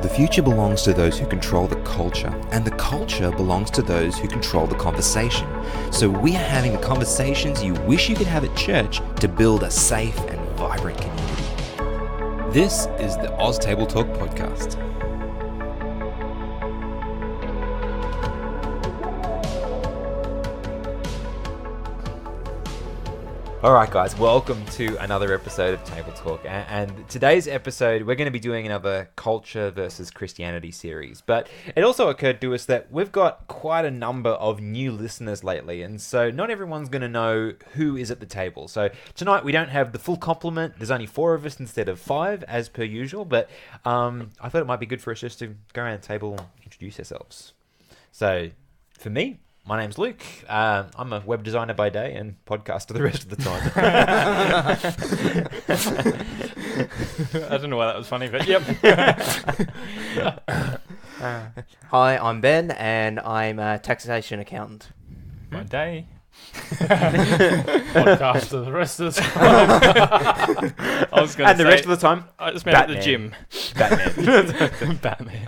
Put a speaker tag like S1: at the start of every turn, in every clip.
S1: The future belongs to those who control the culture, and the culture belongs to those who control the conversation. So we are having the conversations you wish you could have at church to build a safe and vibrant community. This is the Oz Table Talk podcast. Alright guys, welcome to another episode of Table Talk, and today's episode we're going to be doing another culture versus Christianity series, but it also occurred to us that we've got quite a number of new listeners lately, and so not everyone's going to know who is at the table. So tonight we don't have the full complement, there's only 4 of us instead of 5 as per usual, but I thought it might be good for us just to go around the table and introduce ourselves. So for me, my name's Luke. I'm a web designer by day and podcaster the rest of the time.
S2: I don't know why that was funny, but yep.
S3: Hi, I'm Ben, and I'm a taxation accountant.
S2: By day. Podcaster the rest of the time. I was going to say,
S1: the rest of the time,
S2: I just meant at the gym.
S1: Batman.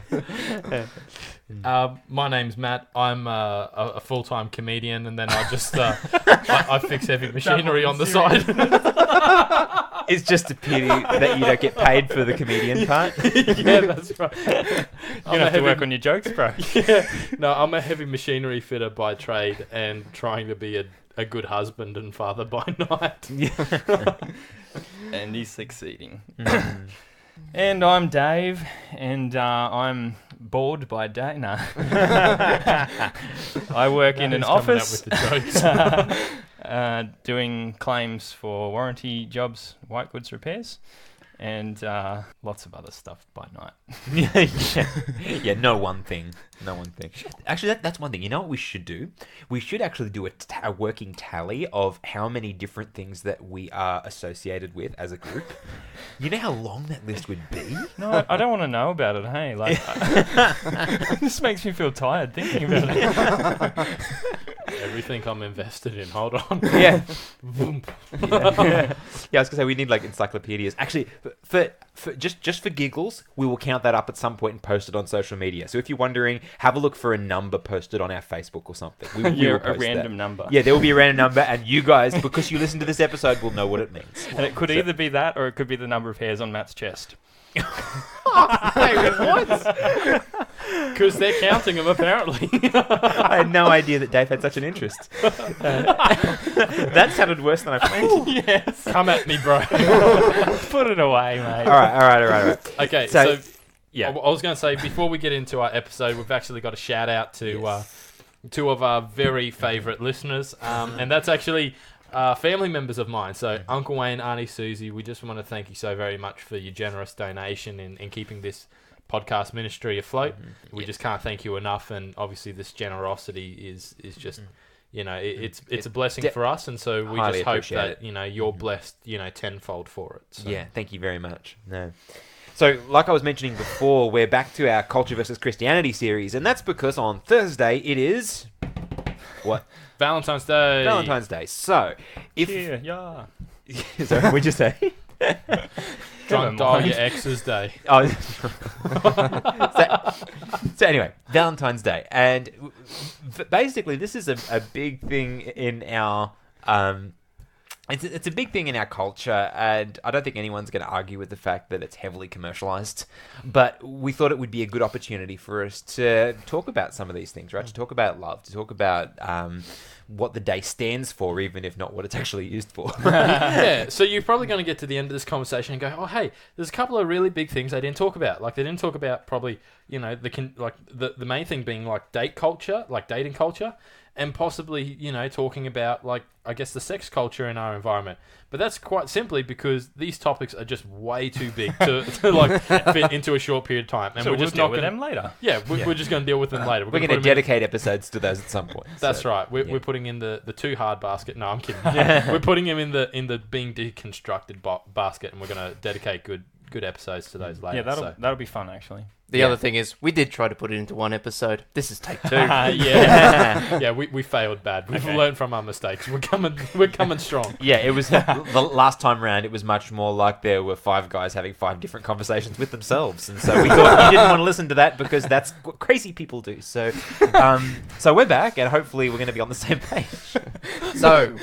S4: My name's Matt. I'm a full-time comedian, and then I just I fix heavy machinery on the side.
S1: It's just a pity that you don't get paid for the comedian part.
S4: Yeah, that's right.
S2: You're going to have to work on your jokes, bro.
S4: Yeah. No, I'm a heavy machinery fitter by trade and trying to be a good husband and father by night.
S2: And he's succeeding. And I'm Dave, and I'm bored by day. No. I work in an office doing claims for warranty jobs, white goods repairs, and lots of other stuff by night.
S1: Yeah, no one thing. Actually, that's one thing. You know what we should do? We should actually do a working tally of how many different things that we are associated with as a group. You know how long that list would be?
S2: No, I don't want to know about it, hey? Like, this makes me feel tired thinking about it.
S4: Everything I'm invested in. Hold on.
S1: Yeah. Yeah, I was going to say, we need like encyclopedias. Actually, for just for giggles, we will count that up at some point and post it on social media. So if you're wondering, have a look for a number posted on our Facebook or something. We will post
S2: a random number.
S1: Yeah, there will be a random number, and you guys, because you listen to this episode, will know what it means.
S2: And it could either be that, or it could be the number of hairs on Matt's chest.
S4: Wait, what? Because they're counting them, apparently.
S1: I had no idea that Dave had such an interest. That sounded worse than I planned.
S2: Yes.
S4: Come at me, bro.
S2: Put it away, mate.
S1: All right.
S4: Okay, so yeah. I was going to say, before we get into our episode, we've actually got a shout out to two of our very favourite listeners, and that's actually family members of mine. So Uncle Wayne, Auntie Susie, we just want to thank you so very much for your generous donation in keeping this podcast ministry afloat. We just can't thank you enough, and obviously this generosity is just it's a blessing for us, and so we just hope that you're blessed tenfold for it. So.
S1: Yeah, thank you very much. No. So, like I was mentioning before, we're back to our Culture versus Christianity series, and that's because on Thursday it is... What?
S4: Valentine's Day.
S1: Valentine's Day. So, if...
S2: Yeah.
S1: Sorry, what'd you say?
S4: Drunk dial your ex's day.
S1: Oh. So anyway, Valentine's Day. And basically, this is a big thing in our... It's a big thing in our culture, and I don't think anyone's going to argue with the fact that it's heavily commercialized. But we thought it would be a good opportunity for us to talk about some of these things, right? To talk about love, to talk about what the day stands for, even if not what it's actually used for.
S4: Yeah, so you're probably going to get to the end of this conversation and go, oh, hey, there's a couple of really big things they didn't talk about. Like, they didn't talk about probably, the main thing being, like, date culture, like dating culture, and possibly, talking about, like, I guess the sex culture in our environment. But that's quite simply because these topics are just way too big to fit into a short period of time. And
S2: so
S4: we're just
S2: deal
S4: not
S2: with
S4: going
S2: them later.
S4: Yeah, we're just going to deal with them later.
S1: We're going to dedicate episodes to those at some point.
S4: That's right. We're putting in the too hard basket. No, I'm kidding. We're putting them in the being deconstructed basket, and we're going to dedicate good episodes to those later.
S2: Yeah, that'll be fun, actually.
S3: The other thing is, we did try to put it into one episode. This is take 2.
S4: Yeah, we failed bad. We've learned from our mistakes. We're coming strong.
S1: Yeah, it was the last time round. It was much more like there were 5 guys having 5 different conversations with themselves, and so we thought you didn't want to listen to that because that's what crazy people do. So, so we're back, and hopefully we're going to be on the same page.
S3: So,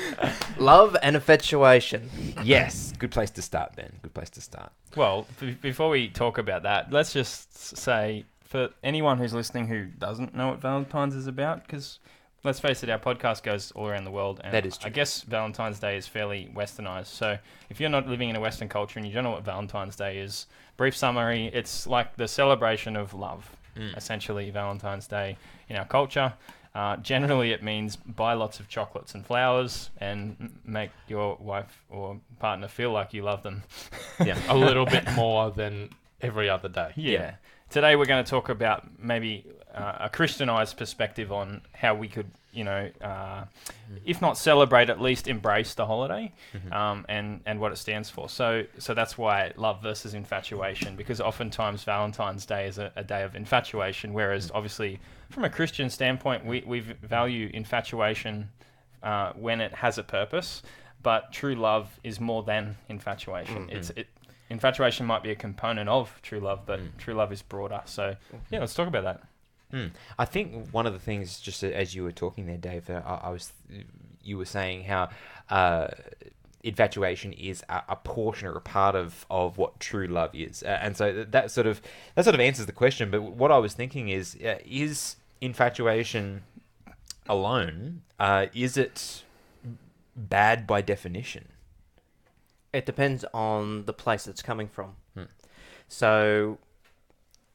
S3: love and infatuation.
S1: Yes, good place to start, Ben. Good place to start.
S2: Well, before we talk about that, let's just say, for anyone who's listening who doesn't know what Valentine's is about, because let's face it, our podcast goes all around the world, and
S1: that is true.
S2: I guess Valentine's Day is fairly westernized. So if you're not living in a Western culture and you don't know what Valentine's Day is, brief summary, it's like the celebration of love, essentially, Valentine's Day in our culture. Generally, it means buy lots of chocolates and flowers and make your wife or partner feel like you love them.
S4: Yeah, a little bit more than every other day.
S2: Yeah. Today we're going to talk about maybe a Christianized perspective on how we could, if not celebrate, at least embrace the holiday, and what it stands for. So that's why love versus infatuation, because oftentimes Valentine's Day is a day of infatuation, whereas obviously from a Christian standpoint, we value infatuation when it has a purpose, but true love is more than infatuation. Infatuation might be a component of true love, but true love is broader. So, yeah, let's talk about that.
S1: I think one of the things, just as you were talking there, Dave, you were saying how infatuation is a portion or a part of what true love is, and so that sort of answers the question. But what I was thinking is infatuation alone? Is it bad by definition?
S3: It depends on the place it's coming from. So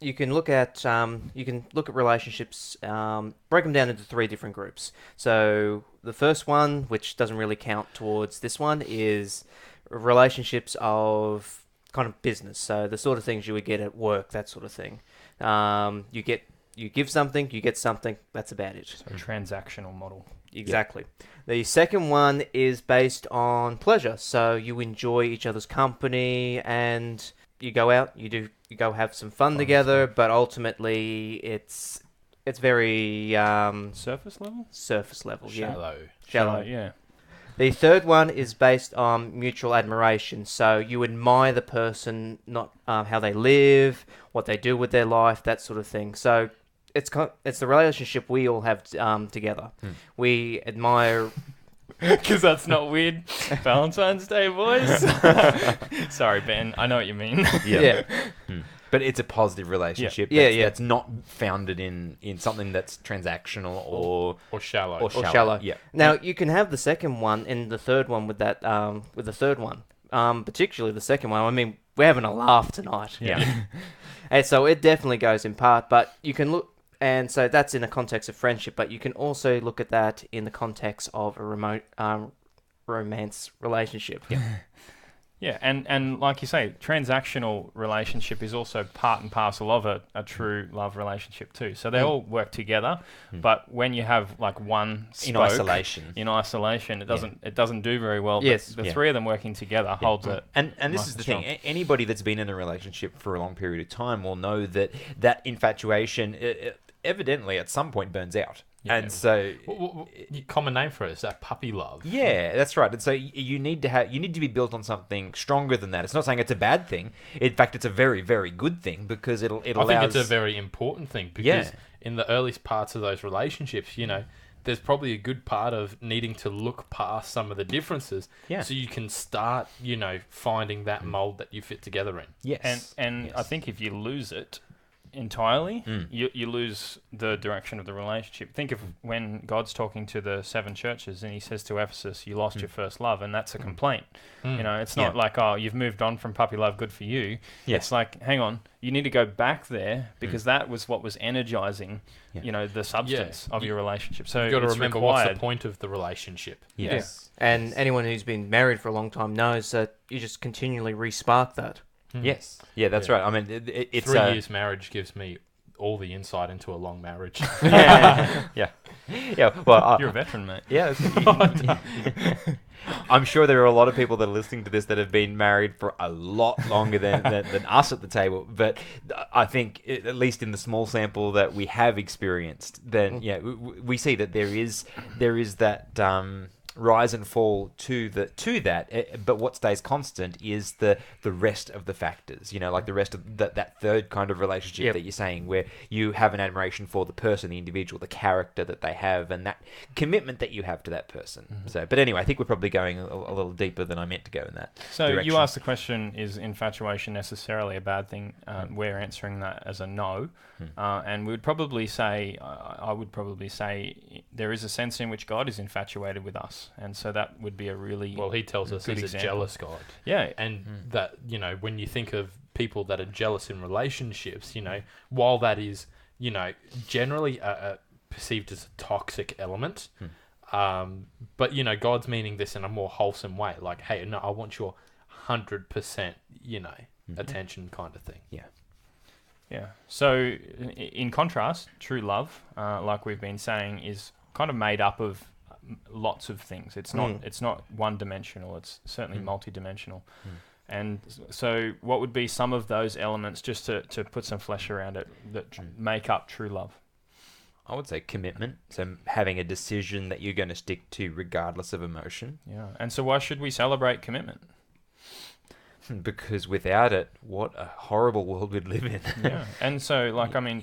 S3: you can look at relationships, break them down into 3 different groups. So the first one, which doesn't really count towards this one, is relationships of kind of business. So the sort of things you would get at work, that sort of thing. You give something, you get something. That's about it.
S2: So a transactional model.
S3: Exactly. Yep. The second one is based on pleasure. So you enjoy each other's company and you go out, you go have some fun together, but ultimately it's very
S2: surface level?
S3: Surface level,
S4: Shallow.
S2: Yeah.
S3: The third one is based on mutual admiration. So you admire the person, not how they live, what they do with their life, that sort of thing. So it's the relationship we all have together. We admire...
S2: Because that's not weird. Valentine's Day, boys. Sorry, Ben. I know what you mean.
S3: Yeah.
S1: But it's a positive relationship. That's not founded in something that's transactional or
S4: shallow.
S1: Or shallow. Yeah.
S3: Now you can have the second one and the third one with that. With the third one, particularly the second one. I mean, we're having a laugh tonight.
S1: Yeah.
S3: And so it definitely goes in part, but you can look. And so that's in the context of friendship, but you can also look at that in the context of a remote romance relationship.
S2: Yeah, and like you say, transactional relationship is also part and parcel of a true love relationship too. So they all work together, but when you have like one spoke, in isolation, it doesn't do very well.
S3: Yes,
S2: the 3 of them working together holds it.
S1: And this is the thing. Anybody that's been in a relationship for a long period of time will know that infatuation evidently at some point burns out. Yeah. And so,
S4: common name for it is that puppy love.
S1: Yeah, that's right. And so you need to be built on something stronger than that. It's not saying it's a bad thing. In fact, it's a very, very good thing because it allows.
S4: I think it's a very important thing because in the earliest parts of those relationships, there's probably a good part of needing to look past some of the differences, so you can start, finding that mold that you fit together in.
S1: Yes,
S2: and I think if you lose it entirely, you lose the direction of the relationship. Think of when God's talking to the 7 churches and he says to Ephesus, you lost your first love, and that's a complaint. It's not like, oh, you've moved on from puppy love, good for you. It's like, hang on, you need to go back there because that was what was energizing the substance of your relationship. So
S4: you've got to remember what's the point of the relationship.
S1: Yes.
S3: And anyone who's been married for a long time knows that you just continually re-spark that.
S1: Yes. Yeah, that's right. I mean, it's
S4: 3 years marriage gives me all the insight into a long marriage.
S1: Yeah. Well,
S2: You're a veteran, mate.
S1: yeah. I'm sure there are a lot of people that are listening to this that have been married for a lot longer than us at the table. But I think, at least in the small sample that we have experienced, then we see that there is that rise and fall to that. But what stays constant is the rest of the factors. Like the rest of that third kind of relationship that you're saying, where you have an admiration for the person, the individual, the character that they have, and that commitment that you have to that person. Mm-hmm. So, but anyway, I think we're probably going a little deeper than I meant to go in that.
S2: So
S1: direction.
S2: You asked the question: is infatuation necessarily a bad thing? We're answering that as a no, and we'd probably say, I would probably say, there is a sense in which God is infatuated with us. And so that would be a really
S4: He tells us he's a jealous God.
S2: Yeah.
S4: And that, when you think of people that are jealous in relationships, while that is, generally perceived as a toxic element, but, God's meaning this in a more wholesome way. Like, hey, no, I want your 100%, attention kind of thing.
S1: Yeah.
S2: Yeah. So in contrast, true love, like we've been saying, is kind of made up of lots of things. It's not one-dimensional. It's certainly multi-dimensional. And so what would be some of those elements, just to put some flesh around it, that make up true love?
S1: I would say commitment. So having a decision that you're going to stick to regardless of emotion.
S2: Yeah. And so why should we celebrate commitment?
S1: Because without it, what a horrible world we'd live in.
S2: Yeah. And so,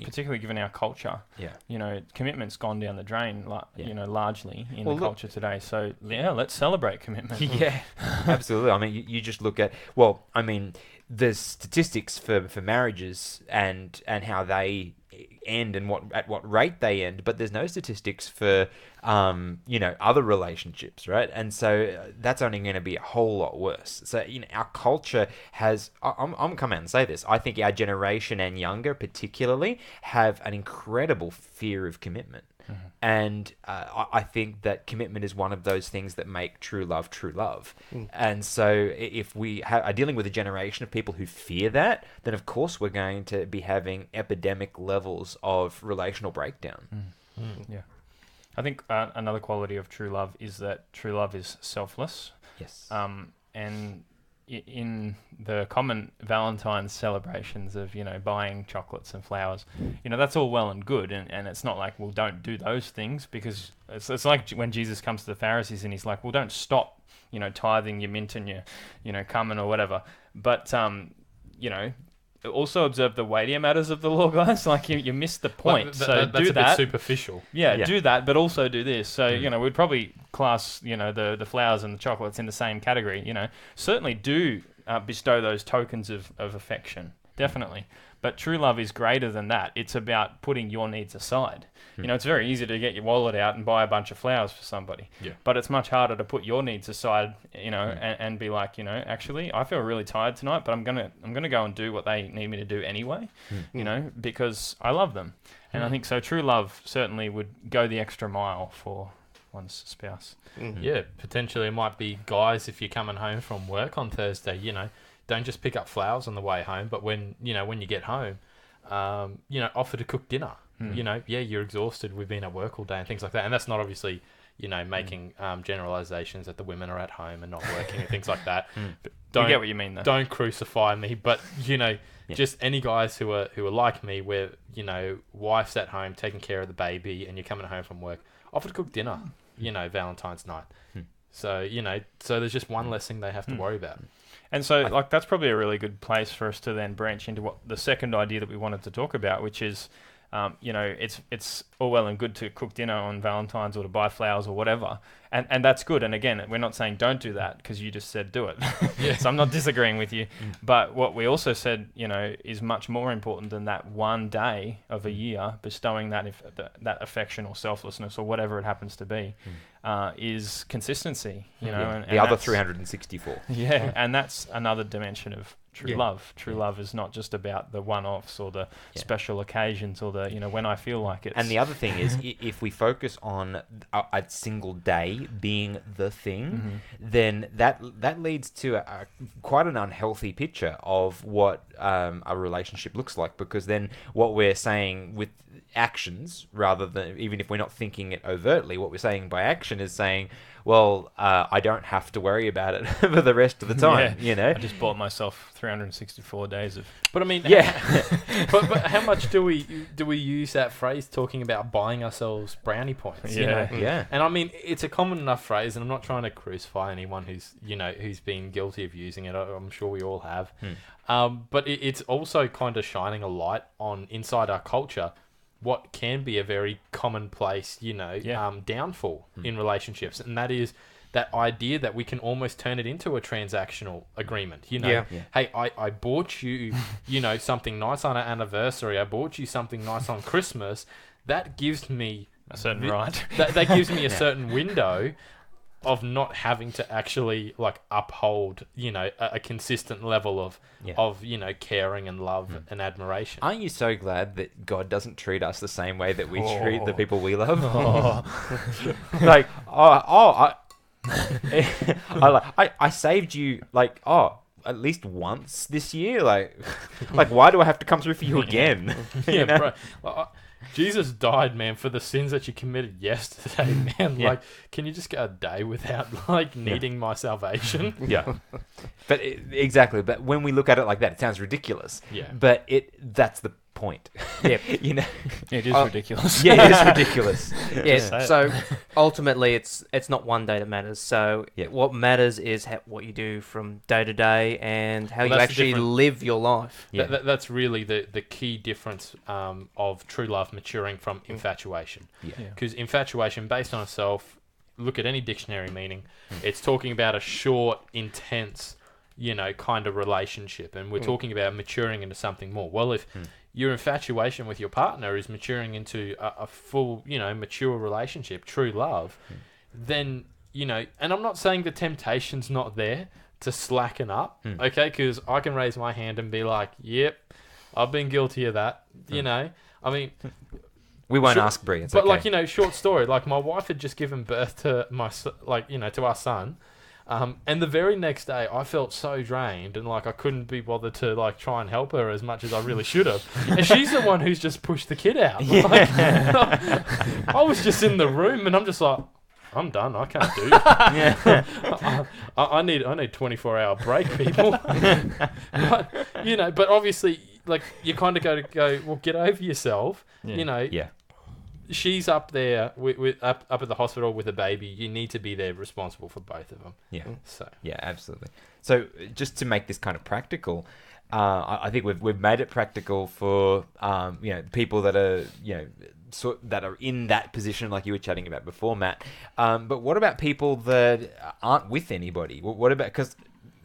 S2: particularly given our culture, commitment's gone down the drain, largely in the culture today. So, let's celebrate commitment.
S1: Yeah, absolutely. I mean, you just look at, the statistics for marriages and how they end and at what rate they end, but there's no statistics for other relationships, right? And so that's only going to be a whole lot worse. So our culture has, I'm gonna come out and say this, I think our generation and younger particularly have an incredible fear of commitment. Mm-hmm. And I think that commitment is one of those things that make true love true love. And so if we are dealing with a generation of people who fear that, then of course we're going to be having epidemic levels of relational breakdown.
S2: Yeah. I think another quality of true love is that true love is selfless.
S1: Yes.
S2: And in the common Valentines celebrations of, buying chocolates and flowers, that's all well and good. And it's not like, well, don't do those things, because it's like when Jesus comes to the Pharisees and he's like, well, don't stop, tithing your mint and your cumin or whatever. But, also observe the weightier matters of the law, guys. Like, you missed the point.
S4: That's
S2: do that.
S4: Bit superficial.
S2: Yeah, do that, but also do this. So, we'd probably class, the flowers and the chocolates in the same category. Certainly do bestow those tokens of affection, definitely. But true love is greater than that. It's about putting your needs aside. It's very easy to get your wallet out and buy a bunch of flowers for somebody. Yeah. But it's much harder to put your needs aside, and be like, actually, I feel really tired tonight, but I'm gonna go and do what they need me to do anyway, because I love them. And I think so. True love certainly would go the extra mile for one's spouse.
S4: Yeah, potentially it might be, guys, if you're coming home from work on Thursday, don't just pick up flowers on the way home, but when you get home, offer to cook dinner. You're exhausted. We've been at work all day and things like that. And that's not obviously, making generalizations that the women are at home and not working and things like that. But
S2: you get what you mean, though.
S4: Don't crucify me. But, just any guys who are like me, where, wife's at home taking care of the baby and you're coming home from work, offer to cook dinner, Valentine's night. So, so there's just one less thing they have to worry about.
S2: And so, that's probably a really good place for us to then branch into what the second idea that we wanted to talk about, which is, it's all well and good to cook dinner on Valentine's or to buy flowers or whatever. And that's good. And again, we're not saying don't do that, because you just said do it. Yeah. So I'm not disagreeing with you. But what we also said, is much more important than that one day of a year bestowing that that affection or selflessness or whatever it happens to be, is consistency. And
S1: the other 364.
S2: Yeah, and that's another dimension of true love. True love is not just about the one-offs or the special occasions or the, when I feel like it.
S1: And the other thing is, if we focus on a single day being the thing, then that leads to quite an unhealthy picture of what a relationship looks like, because then what we're saying with actions, rather than, even if we're not thinking it overtly, what we're saying by action is saying, well, I don't have to worry about it for the rest of the time,
S2: I just bought myself 364 days of...
S4: But I mean, but how much do we use that phrase talking about buying ourselves brownie points?
S1: Yeah.
S4: And I mean, it's a common enough phrase, and I'm not trying to crucify anyone who's been guilty of using it. I'm sure we all have. But it's also kind of shining a light on, inside our culture, what can be a very commonplace, downfall in relationships. And that is that idea that we can almost turn it into a transactional agreement. Hey, I bought you, something nice on our anniversary. I bought you something nice on Christmas. That gives me
S2: a certain right.
S4: That gives me a certain window of not having to actually uphold, a consistent level of caring and love and admiration.
S1: Aren't you so glad that God doesn't treat us the same way that we treat the people we love? I saved you at least once this year. Why do I have to come through for you again?
S4: Bro. Jesus died, man, for the sins that you committed yesterday, man. Can you just go a day without needing my salvation?
S1: Yeah. But exactly. But when we look at it like that, it sounds ridiculous.
S4: Yeah.
S1: But that's the point.
S3: Yeah.
S2: It is ridiculous.
S1: Yeah, it is ridiculous.
S3: So ultimately, it's not one day that matters. So what matters is what you do from day to day and how you actually live your life.
S4: Yeah. That's really the key difference of true love maturing from infatuation. Because infatuation, based on itself, look at any dictionary meaning, it's talking about a short, intense, kind of relationship. And we're talking about maturing into something more. Well, if your infatuation with your partner is maturing into a full, mature relationship, true love, then, and I'm not saying the temptation's not there to slacken up, okay? Because I can raise my hand and be like, yep, I've been guilty of that, I mean...
S1: We won't ask Brie, it's
S4: but
S1: okay.
S4: Short story, my wife had just given birth to to our son. And the very next day, I felt so drained and I couldn't be bothered to try and help her as much as I really should have. And she's the one who's just pushed the kid out. I was just in the room and I'm just like, I'm done. I can't do it. I need 24-hour break, people. But obviously, you kind of go, well, get over yourself. She's up there up at the hospital with a baby. You need to be there responsible for both of them.
S1: Yeah.
S4: So
S1: Absolutely. So just to make this kind of practical, I think we've made it practical for people that are that are in that position, like you were chatting about before, Matt. But what about people that aren't with anybody? What about, because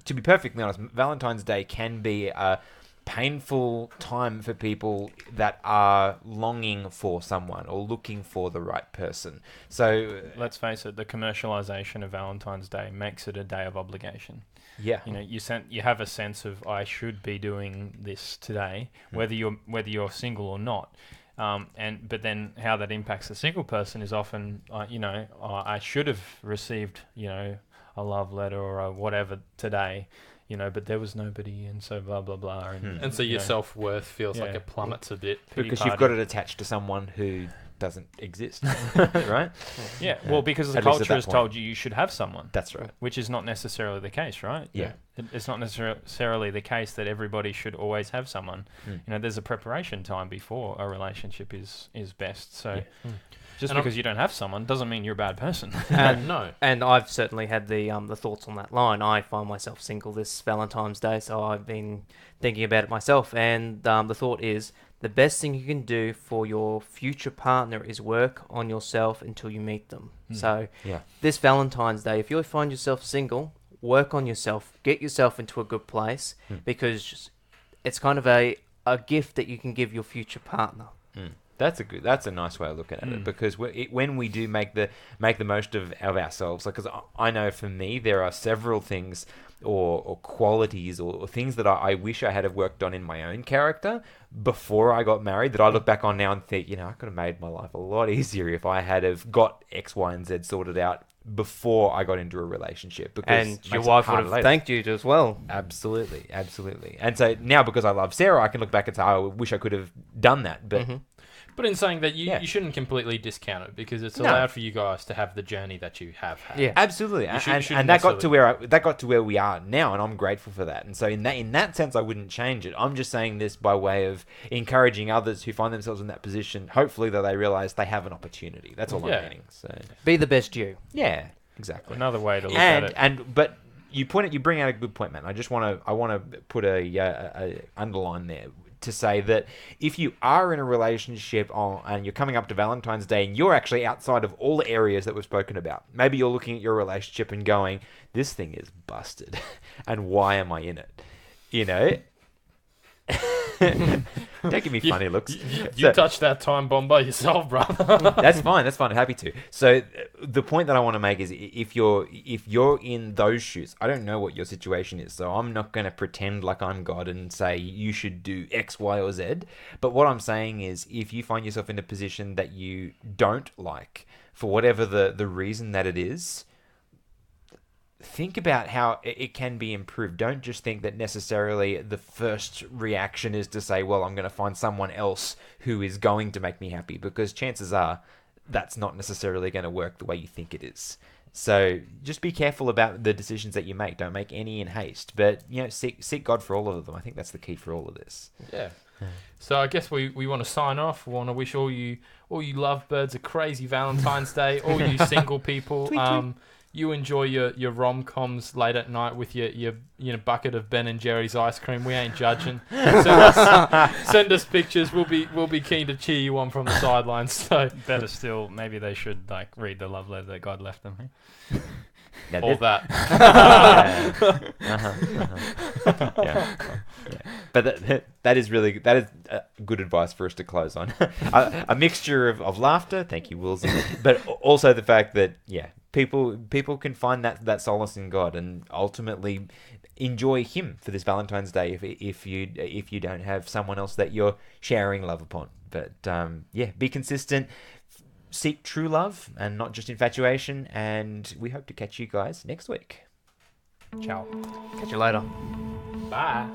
S1: to be perfectly honest, Valentine's Day can be a painful time for people that are longing for someone or looking for the right person. So
S2: let's face it, the commercialization of Valentine's Day makes it a day of obligation.
S1: Yeah.
S2: You have a sense of, I should be doing this today, whether you're single or not. But then how that impacts the single person is often, I should have received, a love letter or a whatever today, but there was nobody, and so blah blah blah,
S4: and so your self-worth feels like it plummets a bit
S1: because you've got it attached to someone who doesn't exist, right?
S2: Yeah. Well, because the culture has told you should have someone.
S1: That's right.
S2: Which is not necessarily the case, right?
S1: Yeah.
S2: It's not necessarily the case that everybody should always have someone. There's a preparation time before a relationship is best. So just because you don't have someone doesn't mean you're a bad person.
S3: No. And I've certainly had the thoughts on that line. I find myself single this Valentine's Day, so I've been thinking about it myself. And the thought is, the best thing you can do for your future partner is work on yourself until you meet them. So this Valentine's Day, if you find yourself single, work on yourself, get yourself into a good place, because it's kind of a gift that you can give your future partner.
S1: That's a nice way of looking at it, because when we do make the most of ourselves, because I know for me there are several things or qualities or things that I wish I had have worked on in my own character before I got married, that I look back on now and think, I could have made my life a lot easier if I had have got X, Y, and Z sorted out before I got into a relationship. Because
S3: and your wife would have thanked you as well.
S1: Absolutely. And so now, because I love Sarah, I can look back and say, I wish I could have done that. But
S4: But in saying that, you shouldn't completely discount it, because it's allowed for you guys to have the journey that you have had.
S1: Yeah, absolutely. And that got to where we are now, and I'm grateful for that. And so in that sense, I wouldn't change it. I'm just saying this by way of encouraging others who find themselves in that position, hopefully that they realize they have an opportunity. That's all I'm meaning. So
S3: be the best you.
S1: Yeah, exactly.
S2: Another way to look at it.
S1: But you bring out a good point, man. I want to put a underline there, to say that if you are in a relationship and you're coming up to Valentine's Day and you're actually outside of all the areas that we've spoken about, maybe you're looking at your relationship and going, this thing is busted and why am I in it? Don't give me funny looks.
S4: You touched that time bomb by yourself, brother.
S1: That's fine. Happy to. So the point that I want to make is, if you're in those shoes, I don't know what your situation is, so I'm not going to pretend like I'm God and say you should do X, Y, or Z. But what I'm saying is, if you find yourself in a position that you don't like, for whatever the reason that it is, think about how it can be improved. Don't just think that necessarily the first reaction is to say, well, I'm going to find someone else who is going to make me happy, because chances are that's not necessarily going to work the way you think it is. So just be careful about the decisions that you make. Don't make any in haste, but seek God for all of them. I think that's the key for all of this.
S4: Yeah. So I guess we want to sign off. We want to wish all you lovebirds a crazy Valentine's Day. All you single people,
S1: tweet, tweet.
S4: You enjoy your rom-coms late at night with your bucket of Ben and Jerry's ice cream. We ain't judging. Send us pictures. We'll be keen to cheer you on from the sidelines. So
S2: better still, maybe they should read the love letter that God left them.
S4: All that.
S1: Yeah. But that is good advice for us to close on. A mixture of laughter, thank you, Wilson, but also the fact that people can find that solace in God and ultimately enjoy Him for this Valentine's Day if you don't have someone else that you're sharing love upon. But be consistent. Seek true love and not just infatuation, and we hope to catch you guys next week.
S2: Ciao.
S3: Catch you later.
S4: Bye.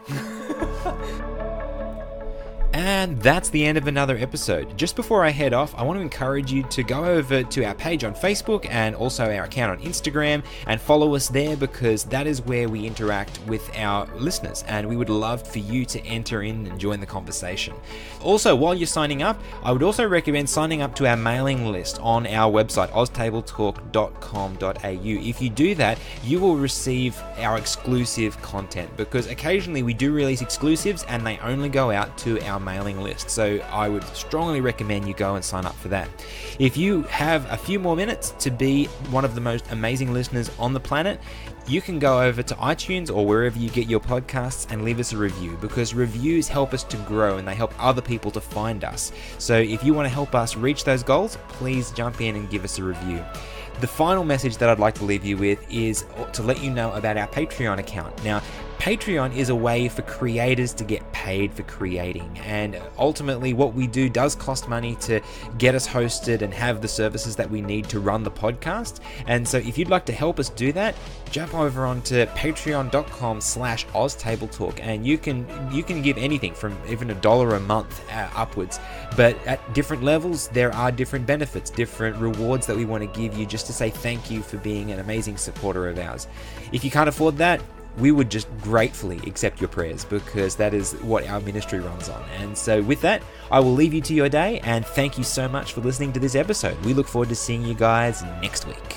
S1: And that's the end of another episode. Just before I head off, I want to encourage you to go over to our page on Facebook and also our account on Instagram and follow us there, because that is where we interact with our listeners, and we would love for you to enter in and join the conversation. Also, while you're signing up, I would also recommend signing up to our mailing list on our website, oztabletalk.com.au. If you do that, you will receive our exclusive content, because occasionally we do release exclusives and they only go out to our mailing list. So I would strongly recommend you go and sign up for that. If you have a few more minutes to be one of the most amazing listeners on the planet, you can go over to iTunes or wherever you get your podcasts and leave us a review, because reviews help us to grow and they help other people to find us. So if you want to help us reach those goals, please jump in and give us a review. The final message that I'd like to leave you with is to let you know about our Patreon account. Now, Patreon is a way for creators to get paid for creating, and ultimately what we do does cost money to get us hosted and have the services that we need to run the podcast. And so if you'd like to help us do that, jump over onto patreon.com/OzTableTalk, and you can give anything from even $1 a month upwards. But at different levels, there are different benefits, different rewards that we want to give you just to say thank you for being an amazing supporter of ours. If you can't afford that, we would just gratefully accept your prayers, because that is what our ministry runs on. And so with that, I will leave you to your day, and thank you so much for listening to this episode. We look forward to seeing you guys next week.